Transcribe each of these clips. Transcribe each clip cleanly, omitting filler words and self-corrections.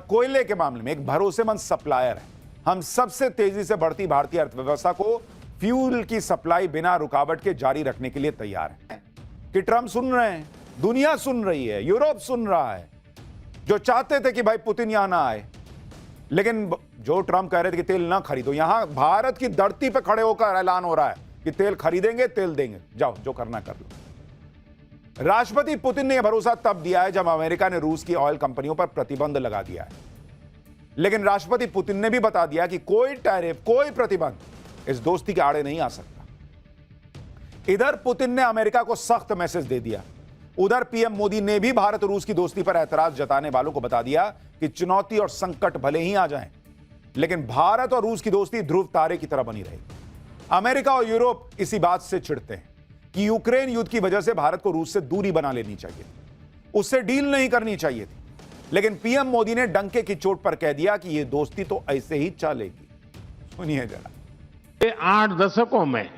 कोयले के मामले में एक भरोसेमंद सप्लायर है। हम सबसे तेजी से बढ़ती भारतीय अर्थव्यवस्था को फ्यूल की सप्लाई बिना रुकावट के जारी रखने के लिए तैयार है। कि ट्रंप सुन रहे हैं, दुनिया सुन रही है, यूरोप सुन रहा है, जो चाहते थे कि भाई पुतिन यहां ना आए, लेकिन जो ट्रंप कह रहे थे कि तेल ना खरीदो, यहां भारत की धरती पर खड़े होकर ऐलान हो रहा है कि तेल खरीदेंगे, तेल देंगे, जाओ जो करना कर लो। राष्ट्रपति पुतिन ने यह भरोसा तब दिया है जब अमेरिका ने रूस की ऑयल कंपनियों पर प्रतिबंध लगा दिया है, लेकिन राष्ट्रपति पुतिन ने भी बता दिया कि कोई टैरिफ, कोई प्रतिबंध इस दोस्ती के आड़े नहीं आ सकता। इधर पुतिन ने अमेरिका को सख्त मैसेज दे दिया, उधर पीएम मोदी ने भी भारत रूस की दोस्ती पर ऐतराज जताने वालों को बता दिया कि चुनौती और संकट भले ही आ जाएं, लेकिन भारत और रूस की दोस्ती ध्रुव तारे की तरह बनी रहेगी। अमेरिका और यूरोप इसी बात से चिढ़ते हैं कि यूक्रेन युद्ध की वजह से भारत को रूस से दूरी बना लेनी चाहिए, उससे डील नहीं करनी चाहिए थी, लेकिन पीएम मोदी ने डंके की चोट पर कह दिया कि यह दोस्ती तो ऐसे ही चलेगी। सुनिए जरा। 8 दशकों में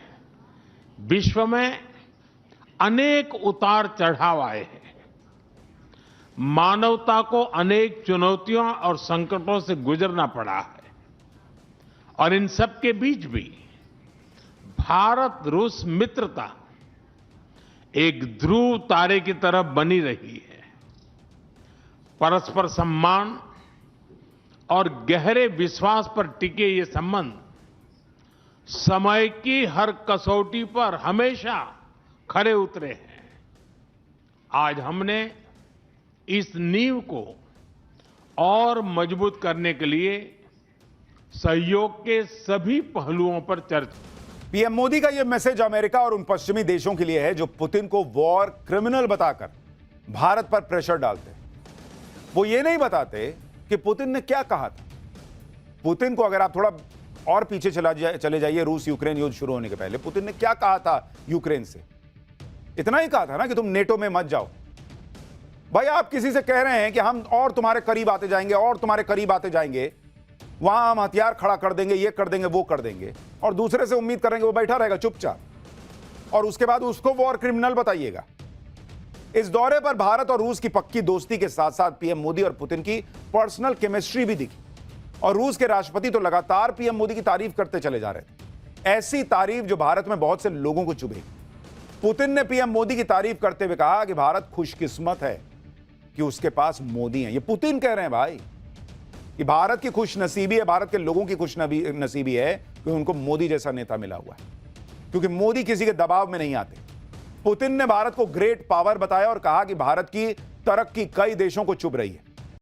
विश्व में अनेक उतार चढ़ाव आए हैं। मानवता को अनेक चुनौतियों और संकटों से गुजरना पड़ा है, और इन सब के बीच भी भारत रूस मित्रता एक ध्रुव तारे की तरह बनी रही है। परस्पर सम्मान और गहरे विश्वास पर टिके ये संबंध समय की हर कसौटी पर हमेशा खरे उतरे हैं। आज हमने इस नींव को और मजबूत करने के लिए सहयोग के सभी पहलुओं पर चर्चा। पीएम मोदी का यह मैसेज अमेरिका और उन पश्चिमी देशों के लिए है जो पुतिन को वॉर क्रिमिनल बताकर भारत पर प्रेशर डालते हैं। वो ये नहीं बताते कि पुतिन ने क्या कहा था। पुतिन को अगर आप थोड़ा और पीछे चले जाइए, रूस यूक्रेन युद्ध शुरू होने के पहले पुतिन ने क्या कहा था यूक्रेन से? इतना ही कहा था ना कि तुम नेटो में मत जाओ। भाई आप किसी से कह रहे हैं कि हम और तुम्हारे करीब आते जाएंगे और तुम्हारे करीब आते जाएंगे, वहां हम हथियार खड़ा कर देंगे, ये कर देंगे, वो कर देंगे, और दूसरे से उम्मीद करेंगे वो बैठा रहेगा चुपचाप, और उसके बाद उसको वॉर क्रिमिनल बताइएगा। इस दौरे पर भारत और रूस की पक्की दोस्ती के साथ साथ पीएम मोदी और पुतिन की पर्सनल केमिस्ट्री भी दिखी, और रूस के राष्ट्रपति तो लगातार पीएम मोदी की तारीफ करते चले जा रहे थे, ऐसी तारीफ जो भारत में बहुत से लोगों को चुभेगी। पुतिन ने पीएम मोदी की तारीफ करते हुए कहा कि भारत खुशकिस्मत है कि उसके पास मोदी हैं। ये पुतिन कह रहे हैं भाई कि भारत की खुशनसीबी है, भारत के लोगों की खुशनसीबी है कि उनको मोदी जैसा नेता मिला हुआ है, क्योंकि मोदी किसी के दबाव में नहीं आते। पुतिन ने भारत को ग्रेट पावर बताया और कहा कि भारत की तरक्की कई देशों को चुभ रही है।